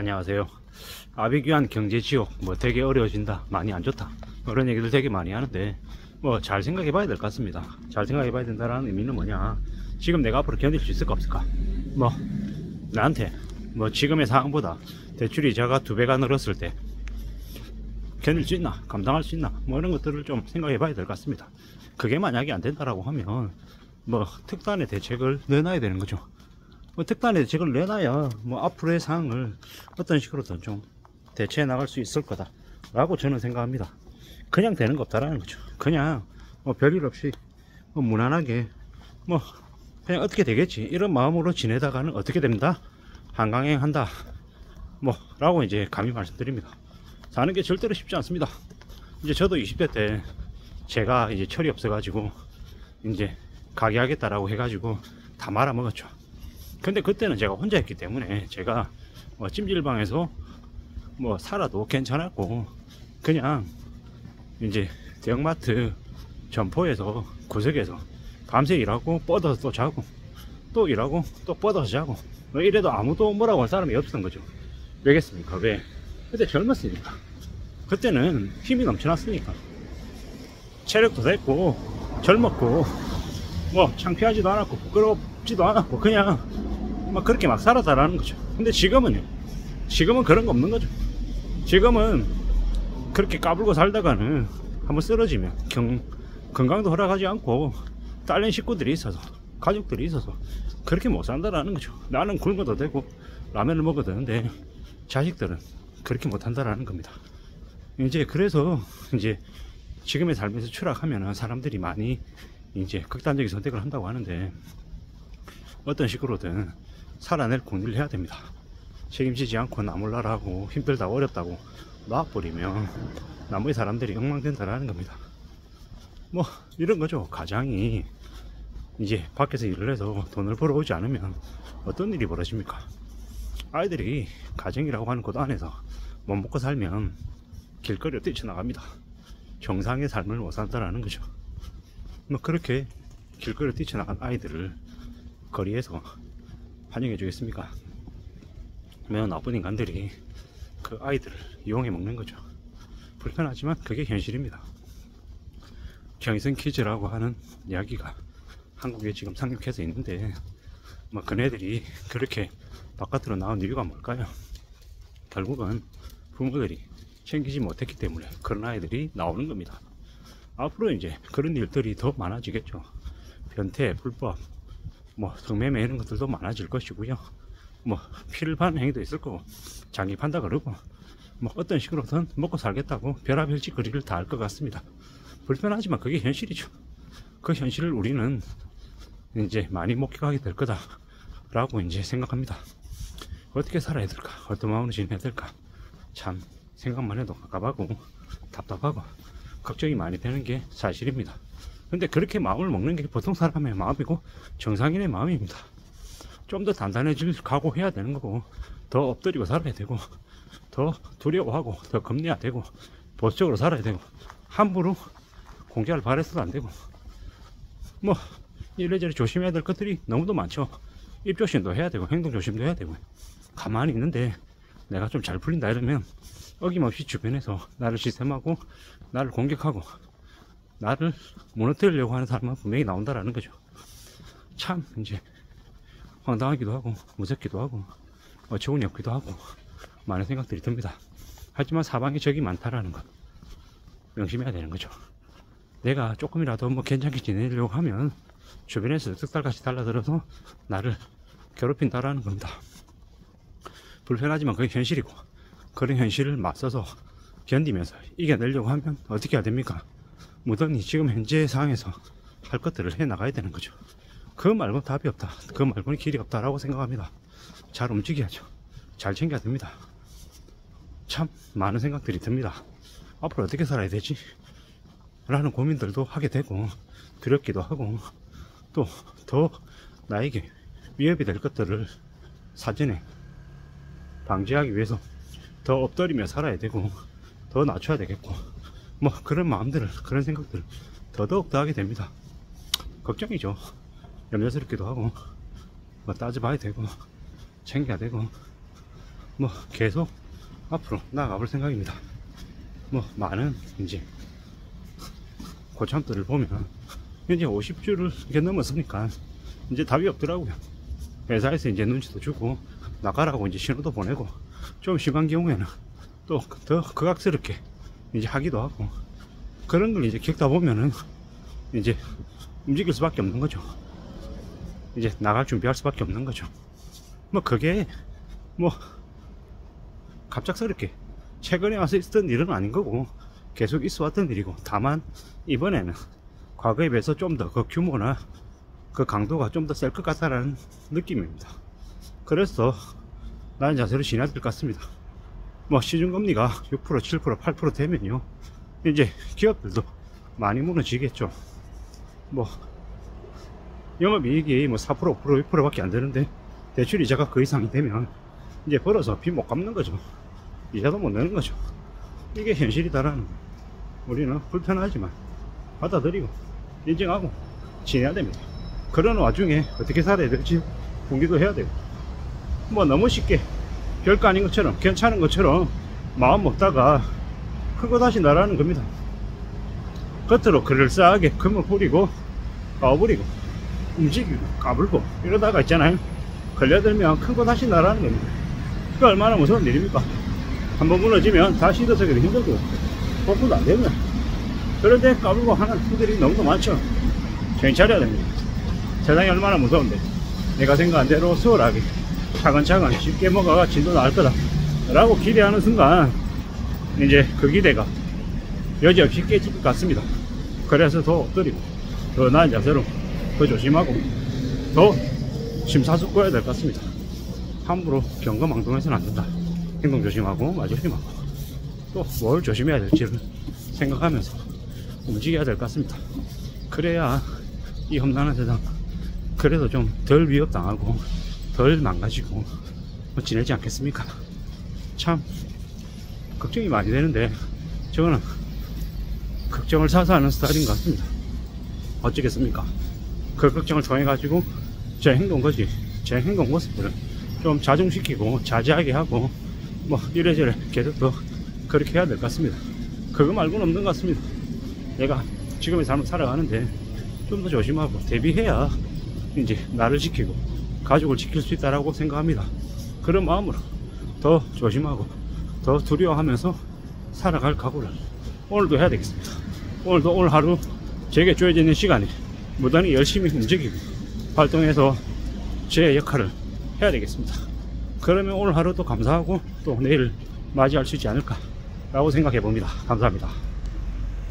안녕하세요. 아비규환 경제지옥 뭐 되게 어려워진다, 많이 안 좋다, 그런 얘기들 되게 많이 하는데 뭐 잘 생각해 봐야 될 것 같습니다. 잘 생각해 봐야 된다는 의미는 뭐냐, 지금 내가 앞으로 견딜 수 있을까 없을까, 뭐 나한테 뭐 지금의 상황보다 대출 이자가 2배가 늘었을 때 견딜 수 있나, 감당할 수 있나, 뭐 이런 것들을 좀 생각해 봐야 될 것 같습니다. 그게 만약에 안 된다라고 하면 뭐 특단의 대책을 내놔야 되는 거죠. 뭐 특단의 대책을 내놔야 뭐 앞으로의 상황을 어떤 식으로든 좀 대처해 나갈 수 있을 거다 라고 저는 생각합니다. 그냥 되는 거 없다라는 거죠. 그냥 뭐 별일 없이 뭐 무난하게 뭐 그냥 어떻게 되겠지 이런 마음으로 지내다가는 어떻게 됩니다, 한강행 한다 뭐 라고 이제 감히 말씀드립니다. 사는 게 절대로 쉽지 않습니다. 이제 저도 20대 때 제가 이제 철이 없어 가지고 이제 가게 하겠다라고 해가지고 다 말아먹었죠. 근데 그때는 제가 혼자 했기 때문에 제가 뭐 찜질방에서 뭐 살아도 괜찮았고, 그냥 이제 대형마트 점포에서 구석에서 밤새 일하고 뻗어서 또 자고 또 일하고 또 뻗어서 자고 뭐 이래도 아무도 뭐라고 할 사람이 없었던 거죠. 왜겠습니까? 왜? 그때 젊었으니까, 그때는 힘이 넘쳐났으니까, 체력도 됐고 젊었고 뭐 창피하지도 않았고 부끄럽지도 않았고 그냥 막 그렇게 막 살았다라는 거죠. 근데 지금은 그런 거 없는 거죠. 지금은 그렇게 까불고 살다가는 한번 쓰러지면 건강도 허락하지 않고 딸린 식구들이 있어서 가족들이 있어서 그렇게 못 산다라는 거죠. 나는 굶어도 되고 라면을 먹어도 되는데 자식들은 그렇게 못 한다라는 겁니다. 이제 그래서 이제 지금의 삶에서 추락하면 사람들이 많이 이제 극단적인 선택을 한다고 하는데, 어떤 식으로든 살아낼 공리를 해야 됩니다. 책임지지 않고 나몰라라고 힘들다고 어렵다고 놔버리면 나머지 사람들이 엉망된다라는 겁니다. 뭐 이런 거죠. 가장이 이제 밖에서 일을 해서 돈을 벌어오지 않으면 어떤 일이 벌어집니까? 아이들이 가정이라고 하는 곳 안에서 못 먹고 살면 길거리로 뛰쳐나갑니다. 정상의 삶을 못 산다라는 거죠. 뭐 그렇게 길거리로 뛰쳐나간 아이들을 거리에서 환영해 주겠습니까? 매우 나쁜 인간들이 그 아이들을 이용해 먹는 거죠. 불편하지만 그게 현실입니다. 경희선 키즈라고 하는 이야기가 한국에 지금 상륙해서 있는데, 뭐 그네들이 그렇게 바깥으로 나온 이유가 뭘까요? 결국은 부모들이 챙기지 못했기 때문에 그런 아이들이 나오는 겁니다. 앞으로 이제 그런 일들이 더 많아지겠죠. 변태, 불법, 뭐 성매매 이런 것들도 많아질 것이고요. 뭐 피를 파는 행위도 있을 거고, 장기 판다 그러고 뭐 어떤 식으로든 먹고 살겠다고 별의별 짓거리를 다 할 것 같습니다. 불편하지만 그게 현실이죠. 그 현실을 우리는 이제 많이 목격하게 될 거다 라고 이제 생각합니다. 어떻게 살아야 될까, 어떤 마음으로 지내야 될까, 참 생각만 해도 갑갑하고 답답하고 걱정이 많이 되는 게 사실입니다. 근데 그렇게 마음을 먹는 게 보통 사람의 마음이고 정상인의 마음입니다. 좀 더 단단해질 각오해야 되는 거고, 더 엎드리고 살아야 되고, 더 두려워하고 더 겁내야 되고, 보수적으로 살아야 되고, 함부로 공짜를 바래서도 안 되고, 뭐 이래저래 조심해야 될 것들이 너무도 많죠. 입조심도 해야 되고 행동조심도 해야 되고. 가만히 있는데 내가 좀 잘 풀린다 이러면 어김없이 주변에서 나를 시샘하고 나를 공격하고 나를 무너뜨리려고 하는 사람은 분명히 나온다라는 거죠. 참 이제 황당하기도 하고 무섭기도 하고 어처구니 없기도 하고 많은 생각들이 듭니다. 하지만 사방에 적이 많다라는 것 명심해야 되는 거죠. 내가 조금이라도 뭐 괜찮게 지내려고 하면 주변에서 득달같이 달라들어서 나를 괴롭힌다라는 겁니다. 불편하지만 그게 현실이고, 그런 현실을 맞서서 견디면서 이겨내려고 하면 어떻게 해야 됩니까? 무던히 지금 현재 상황에서 할 것들을 해 나가야 되는 거죠. 그 말고 답이 없다, 그 말고는 길이 없다라고 생각합니다. 잘 움직여야죠. 잘 챙겨야 됩니다. 참 많은 생각들이 듭니다. 앞으로 어떻게 살아야 되지? 라는 고민들도 하게 되고, 두렵기도 하고, 또 더 나에게 위협이 될 것들을 사전에 방지하기 위해서 더 엎드리며 살아야 되고, 더 낮춰야 되겠고, 뭐 그런 마음들을, 그런 생각들을 더더욱 더 하게 됩니다. 걱정이죠. 염려스럽기도 하고, 뭐 따져봐야 되고 챙겨야 되고 뭐 계속 앞으로 나아가 볼 생각입니다. 뭐 많은 이제 고참들을 보면 이제 50주를 이렇게 넘었으니까 이제 답이 없더라고요. 회사에서 이제 눈치도 주고 나가라고 이제 신호도 보내고, 좀 심한 경우에는 또 더 극악스럽게 이제 하기도 하고, 그런 걸 이제 겪다 보면은 이제 움직일 수밖에 없는 거죠. 이제 나갈 준비할 수밖에 없는 거죠. 뭐 그게 뭐 갑작스럽게 최근에 와서 있었던 일은 아닌 거고 계속 있어 왔던 일이고, 다만 이번에는 과거에 비해서 좀 더 그 규모나 그 강도가 좀 더 셀 것 같다라는 느낌입니다. 그래서 나는 자세로 지나야 될 것 같습니다. 뭐 시중금리가 6%, 7%, 8% 되면요, 이제 기업들도 많이 무너지겠죠. 뭐 영업이익이 뭐 4%, 5%, 6% 밖에 안 되는데 대출 이자가 그 이상이 되면 이제 벌어서 빚 못 갚는 거죠. 이자도 못 내는 거죠. 이게 현실이다라는 거예요. 우리는 불편하지만 받아들이고 인정하고 지내야 됩니다. 그런 와중에 어떻게 살아야 될지 공부도 해야 되고, 뭐 너무 쉽게 별거 아닌 것처럼 괜찮은 것처럼 마음 먹다가 크고 다시 나라는 겁니다. 겉으로 그럴싸하게 금을 뿌리고 까부리고 움직이고 까불고 이러다가 있잖아요, 걸려들면 크고 다시 나라는 겁니다. 그 얼마나 무서운 일입니까? 한번 무너지면 다시 일어서기도 힘들고 복구도 안 되고요. 그런데 까불고 하는 분들이 너무 많죠. 정신 차려야 됩니다. 세상이 얼마나 무서운데 내가 생각한 대로 수월하게 차근차근 쉽게 먹어가 진도 나을 거다 라고 기대하는 순간 이제 그 기대가 여지없이 깨질 것 같습니다. 그래서 더 엎드리고 더 나은 자세로 더 조심하고 더 심사숙고해야 될 것 같습니다. 함부로 경거망동해서는 안 된다. 행동 조심하고 말 조심하고 또 뭘 조심해야 될지를 생각하면서 움직여야 될 것 같습니다. 그래야 이 험난한 세상 그래도 좀 덜 위협당하고 덜 망가지고 뭐 지내지 않겠습니까? 참 걱정이 많이 되는데 저는 걱정을 사서 하는 스타일인 것 같습니다. 어쩌겠습니까? 그 걱정을 통해 가지고 제 행동 모습들을 좀 자중시키고 자제하게 하고 뭐 이래저래 계속 더 그렇게 해야 될 것 같습니다. 그거 말고는 없는 것 같습니다. 내가 지금의 삶을 살아가는데 좀 더 조심하고 대비해야 이제 나를 지키고 가족을 지킬 수 있다라고 생각합니다. 그런 마음으로 더 조심하고 더 두려워하면서 살아갈 각오를 오늘도 해야 되겠습니다. 오늘도 오늘 하루 제게 주어져 있는 시간에 무단히 열심히 움직이고 활동해서 제 역할을 해야 되겠습니다. 그러면 오늘 하루도 감사하고 또 내일 맞이할 수 있지 않을까 라고 생각해 봅니다. 감사합니다.